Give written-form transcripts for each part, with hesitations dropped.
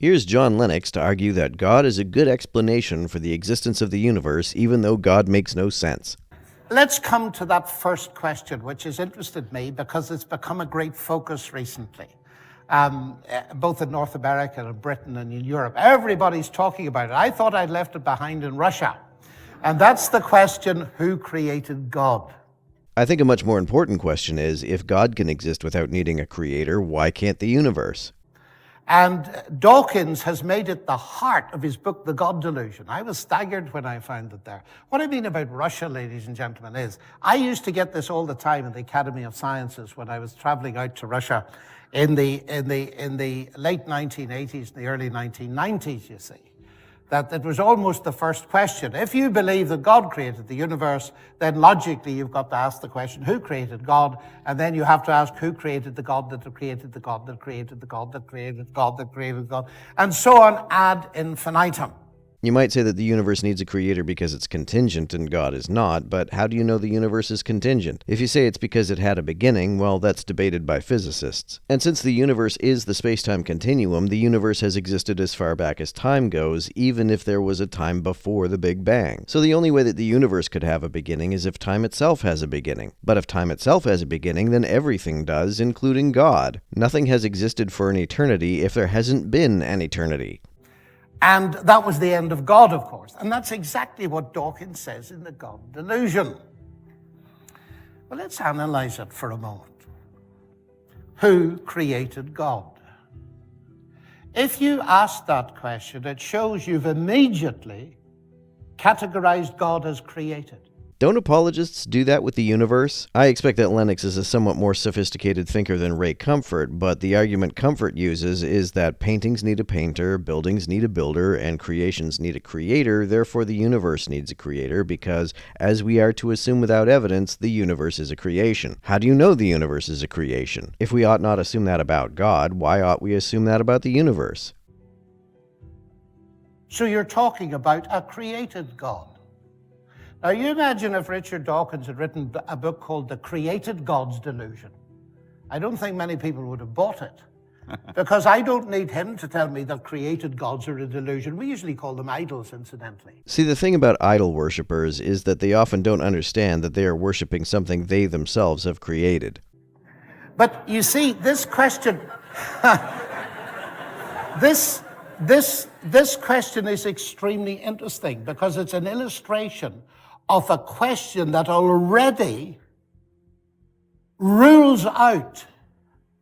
Here's John Lennox to argue that God is a good explanation for the existence of the universe, even though God makes no sense. Let's come to that first question, which has interested me because it's become a great focus recently, both in North America and Britain and in Europe. Everybody's talking about it. I thought I'd left it behind in Russia. And that's the question, who created God? I think a much more important question is, if God can exist without needing a creator, why can't the universe? And Dawkins has made it the heart of his book, The God Delusion. I was staggered when I found it there. What I mean about Russia, ladies and gentlemen, is I used to get this all the time in the Academy of Sciences when I was traveling out to Russia in the late 1980s, the early 1990s, you see. That it was almost the first question. If you believe that God created the universe, then logically you've got to ask the question, who created God? And then you have to ask, who created the God that created the God that created the God that created God that created God? And so on ad infinitum. You might say that the universe needs a creator because it's contingent and God is not, but how do you know the universe is contingent? If you say it's because it had a beginning, well, that's debated by physicists. And since the universe is the space-time continuum, the universe has existed as far back as time goes, even if there was a time before the Big Bang. So the only way that the universe could have a beginning is if time itself has a beginning. But if time itself has a beginning, then everything does, including God. Nothing has existed for an eternity if there hasn't been an eternity. And that was the end of God, of course. And that's exactly what Dawkins says in The God Delusion. Well, let's analyze it for a moment. Who created God? If you ask that question, it shows you've immediately categorized God as created. Don't apologists do that with the universe? I expect that Lennox is a somewhat more sophisticated thinker than Ray Comfort, but the argument Comfort uses is that paintings need a painter, buildings need a builder, and creations need a creator, therefore the universe needs a creator, because, as we are to assume without evidence, the universe is a creation. How do you know the universe is a creation? If we ought not assume that about God, why ought we assume that about the universe? So you're talking about a created God. Now, you imagine if Richard Dawkins had written a book called The Created God's Delusion. I don't think many people would have bought it, because I don't need him to tell me that created gods are a delusion. We usually call them idols, incidentally. See, the thing about idol worshippers is that they often don't understand that they are worshiping something they themselves have created. But you see, this question, this question is extremely interesting because it's an illustration of a question that already rules out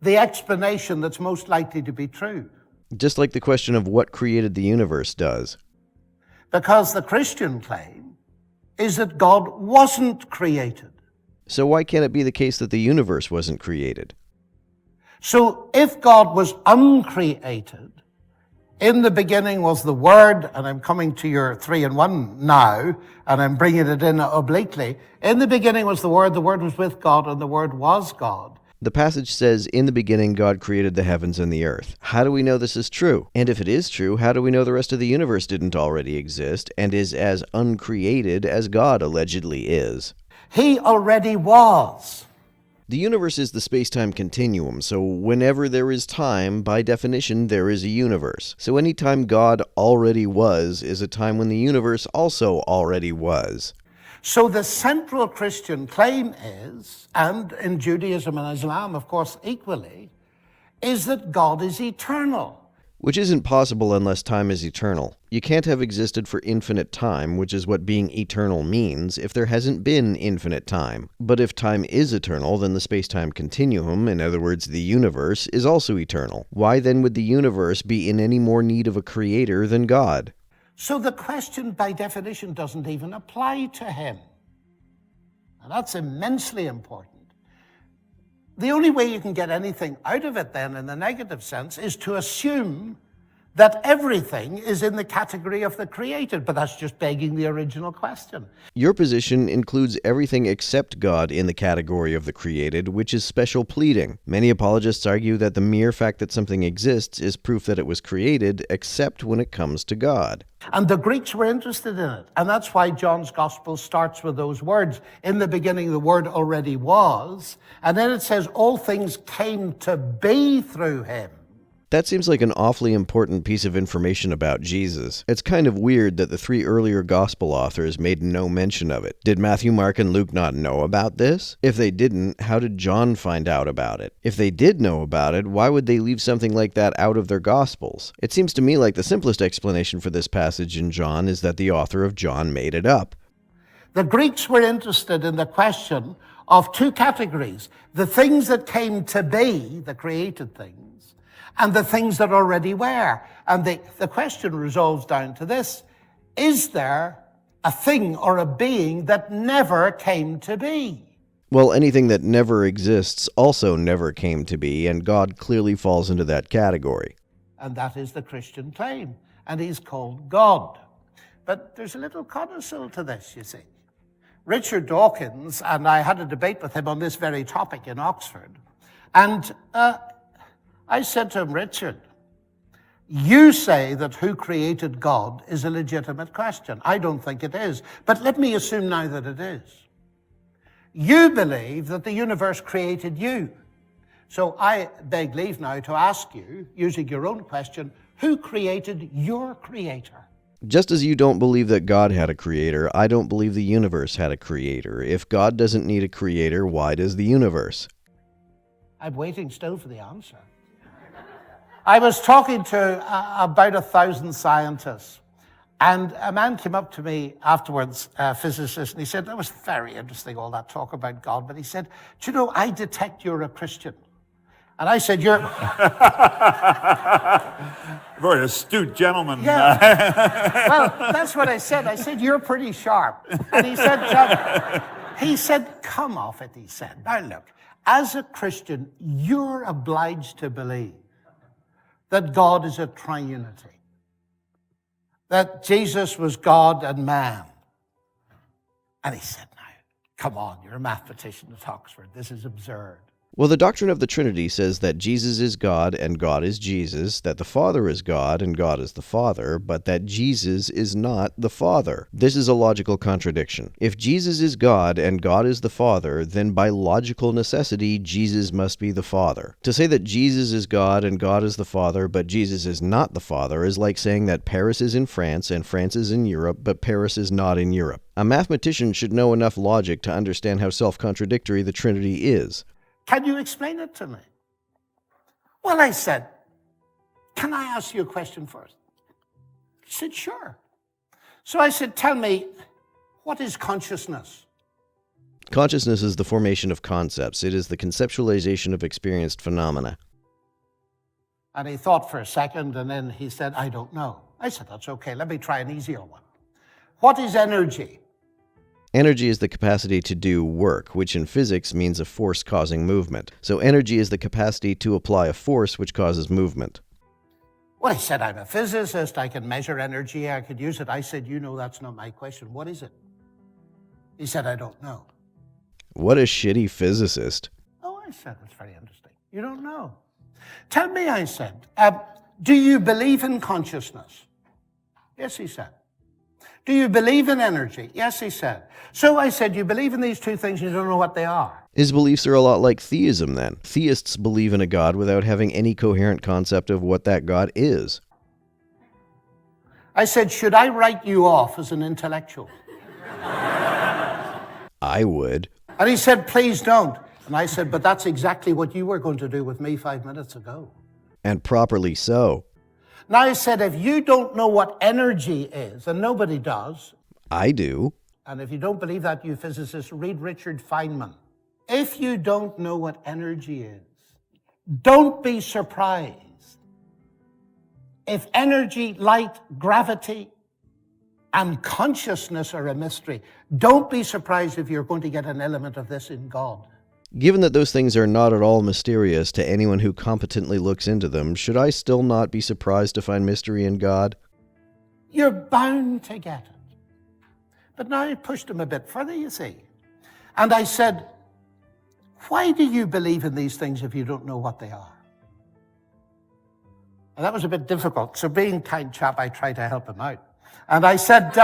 the explanation that's most likely to be true. Just like the question of what created the universe does. Because the Christian claim is that God wasn't created. So why can't it be the case that the universe wasn't created? So if God was uncreated, in the beginning was the Word, and I'm coming to your 3-in-1 now, and I'm bringing it in obliquely. In the beginning was the Word was with God, and the Word was God. The passage says, in the beginning God created the heavens and the earth. How do we know this is true? And if it is true, how do we know the rest of the universe didn't already exist and is as uncreated as God allegedly is? He already was. The universe is the space-time continuum, so whenever there is time, by definition, there is a universe. So any time God already was is a time when the universe also already was. So the central Christian claim is, and in Judaism and Islam, of course, equally, is that God is eternal. Which isn't possible unless time is eternal. You can't have existed for infinite time, which is what being eternal means, if there hasn't been infinite time. But if time is eternal, then the space-time continuum, in other words, the universe, is also eternal. Why then would the universe be in any more need of a creator than God? So the question, by definition, doesn't even apply to him. And that's immensely important. The only way you can get anything out of it then, in the negative sense, is to assume that everything is in the category of the created, but that's just begging the original question. Your position includes everything except God in the category of the created, which is special pleading. Many apologists argue that the mere fact that something exists is proof that it was created, except when it comes to God. And the Greeks were interested in it, and that's why John's Gospel starts with those words. In the beginning, the Word already was, and then it says, all things came to be through him. That seems like an awfully important piece of information about Jesus. It's kind of weird that the 3 earlier gospel authors made no mention of it. Did Matthew, Mark, and Luke not know about this? If they didn't, how did John find out about it? If they did know about it, why would they leave something like that out of their gospels? It seems to me like the simplest explanation for this passage in John is that the author of John made it up. The Greeks were interested in the question of 2 categories: the things that came to be, the created things, and the things that already were. And the question resolves down to this: is there a thing or a being that never came to be? Well, anything that never exists also never came to be, and God clearly falls into that category. And that is the Christian claim, and he's called God. But there's a little codicil to this, you see. Richard Dawkins, and I had a debate with him on this very topic in Oxford, and I said to him, Richard, you say that who created God is a legitimate question. I don't think it is, but let me assume now that it is. You believe that the universe created you. So I beg leave now to ask you, using your own question, who created your creator? Just as you don't believe that God had a creator, I don't believe the universe had a creator. If God doesn't need a creator, why does the universe? I'm waiting still for the answer. I was talking to about 1,000 scientists, and a man came up to me afterwards, a physicist, and he said, that was very interesting, all that talk about God, but he said, do you know, I detect you're a Christian. And I said, you're... Very astute gentleman. Yeah. Well, that's what I said. I said, you're pretty sharp. And he said, come off it, he said. Now look, as a Christian, you're obliged to believe that God is a triunity, that Jesus was God and man. And he said, now, come on, you're a mathematician at Oxford. This is absurd. Well, the doctrine of the Trinity says that Jesus is God and God is Jesus, that the Father is God and God is the Father, but that Jesus is not the Father. This is a logical contradiction. If Jesus is God and God is the Father, then by logical necessity, Jesus must be the Father. To say that Jesus is God and God is the Father, but Jesus is not the Father, is like saying that Paris is in France and France is in Europe, but Paris is not in Europe. A mathematician should know enough logic to understand how self-contradictory the Trinity is. Can you explain it to me? Well, I said, can I ask you a question first? He said, sure. So I said, tell me, what is consciousness? Consciousness is the formation of concepts. It is the conceptualization of experienced phenomena. And he thought for a second, and then he said, I don't know. I said, that's okay. Let me try an easier one. What is energy? Energy is the capacity to do work, which in physics means a force causing movement. So energy is the capacity to apply a force which causes movement. Well, he said, I'm a physicist. I can measure energy. I could use it. I said, you know, that's not my question. What is it? He said, I don't know. What a shitty physicist. Oh, I said, that's very interesting. You don't know. Tell me, I said, do you believe in consciousness? Yes, he said. Do you believe in energy? Yes, he said. So I said, you believe in these two things, you don't know what they are. His beliefs are a lot like theism then. Theists believe in a God without having any coherent concept of what that God is. I said, should I write you off as an intellectual? I would. And he said, please don't. And I said, but that's exactly what you were going to do with me 5 minutes ago. And properly so. Now I said, if you don't know what energy is, and nobody does. I do. And if you don't believe that, you physicists, read Richard Feynman. If you don't know what energy is, don't be surprised if energy, light, gravity, and consciousness are a mystery. Don't be surprised if you're going to get an element of this in God. Given that those things are not at all mysterious to anyone who competently looks into them, should I still not be surprised to find mystery in God? You're bound to get it. But now I pushed him a bit further, you see. And I said, why do you believe in these things if you don't know what they are? And that was a bit difficult. So being kind chap, I tried to help him out. And I said,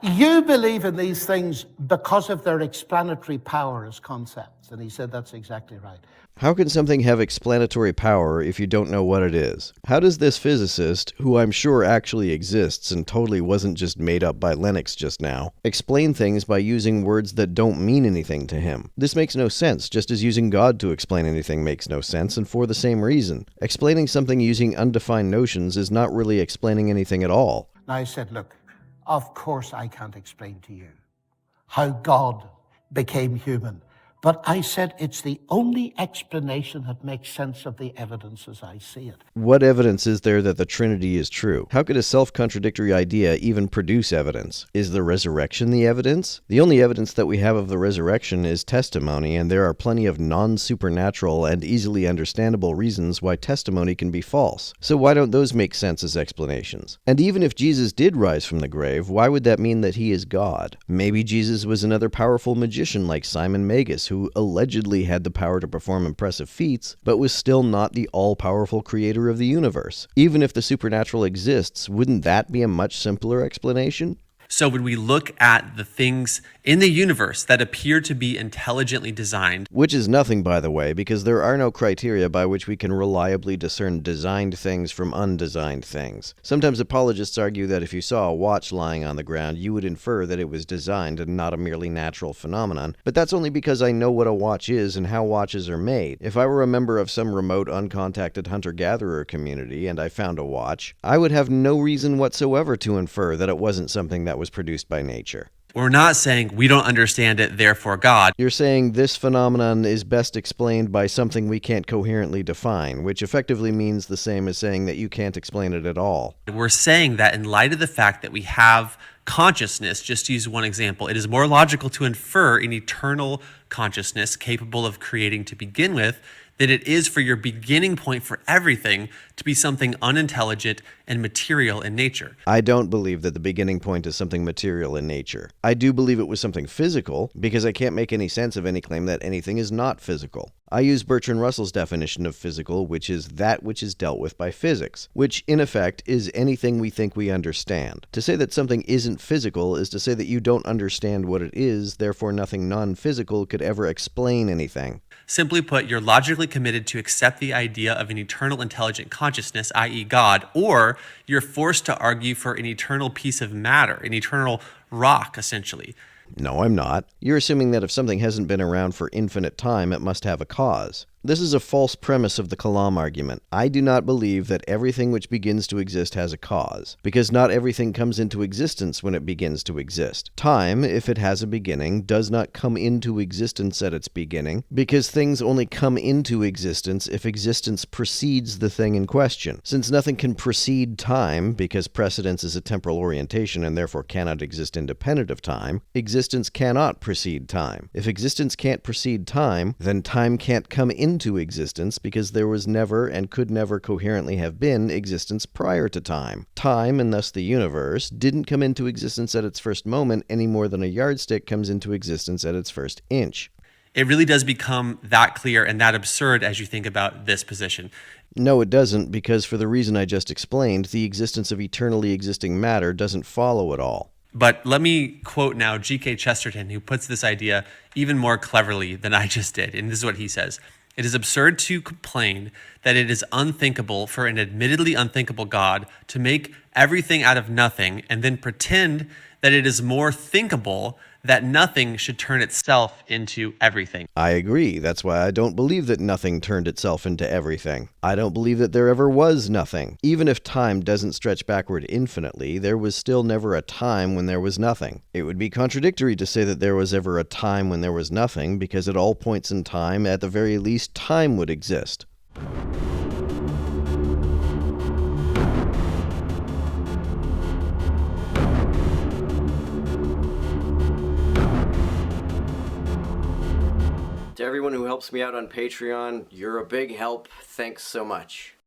you believe in these things because of their explanatory power as concepts. And he said, that's exactly right. How can something have explanatory power if you don't know what it is? How does this physicist, who I'm sure actually exists and totally wasn't just made up by Lennox just now, explain things by using words that don't mean anything to him? This makes no sense, just as using God to explain anything makes no sense, and for the same reason. Explaining something using undefined notions is not really explaining anything at all. And I said, look, of course I can't explain to you how God became human. But I said it's the only explanation that makes sense of the evidence as I see it. What evidence is there that the Trinity is true? How could a self-contradictory idea even produce evidence? Is the resurrection the evidence? The only evidence that we have of the resurrection is testimony, and there are plenty of non-supernatural and easily understandable reasons why testimony can be false. So why don't those make sense as explanations? And even if Jesus did rise from the grave, why would that mean that he is God? Maybe Jesus was another powerful magician like Simon Magus, who allegedly had the power to perform impressive feats, but was still not the all-powerful creator of the universe. Even if the supernatural exists, wouldn't that be a much simpler explanation? So when we look at the things in the universe that appear to be intelligently designed, which is nothing, by the way, because there are no criteria by which we can reliably discern designed things from undesigned things. Sometimes apologists argue that if you saw a watch lying on the ground, you would infer that it was designed and not a merely natural phenomenon, but that's only because I know what a watch is and how watches are made. If I were a member of some remote, uncontacted hunter-gatherer community and I found a watch, I would have no reason whatsoever to infer that it wasn't something that was produced by nature. we're not saying we don't understand it, therefore God. You're saying this phenomenon is best explained by something we can't coherently define, which effectively means the same as saying that you can't explain it at all. We're saying that in light of the fact that we have consciousness, just to use one example, it is more logical to infer an eternal consciousness capable of creating to begin with than it is for your beginning point for everything to be something unintelligent and material in nature. I don't believe that the beginning point is something material in nature. I do believe it was something physical, because I can't make any sense of any claim that anything is not physical. I use Bertrand Russell's definition of physical, which is that which is dealt with by physics, which in effect is anything we think we understand. To say that something isn't physical is to say that you don't understand what it is, therefore nothing non-physical could ever explain anything. Simply put, you're logically committed to accept the idea of an eternal intelligent consciousness, i.e. God, or you're forced to argue for an eternal piece of matter, an eternal rock, essentially. No, I'm not. You're assuming that if something hasn't been around for infinite time, it must have a cause. This is a false premise of the Kalam argument. I do not believe that everything which begins to exist has a cause, because not everything comes into existence when it begins to exist. Time, if it has a beginning, does not come into existence at its beginning, because things only come into existence if existence precedes the thing in question. Since nothing can precede time, because precedence is a temporal orientation and therefore cannot exist independent of time, existence cannot precede time. If existence can't precede time, then time can't come into existence because there was never and could never coherently have been existence prior to time. Time, and thus the universe, didn't come into existence at its first moment any more than a yardstick comes into existence at its first inch. It really does become that clear and that absurd as you think about this position. No, it doesn't, because for the reason I just explained, the existence of eternally existing matter doesn't follow at all. But let me quote now G.K. Chesterton, who puts this idea even more cleverly than I just did. And this is what he says. It is absurd to complain that it is unthinkable for an admittedly unthinkable God to make everything out of nothing and then pretend that it is more thinkable that nothing should turn itself into everything. I agree. That's why I don't believe that nothing turned itself into everything. I don't believe that there ever was nothing. Even if time doesn't stretch backward infinitely, there was still never a time when there was nothing. It would be contradictory to say that there was ever a time when there was nothing, because at all points in time, at the very least, time would exist. To everyone who helps me out on Patreon, you're a big help. Thanks so much.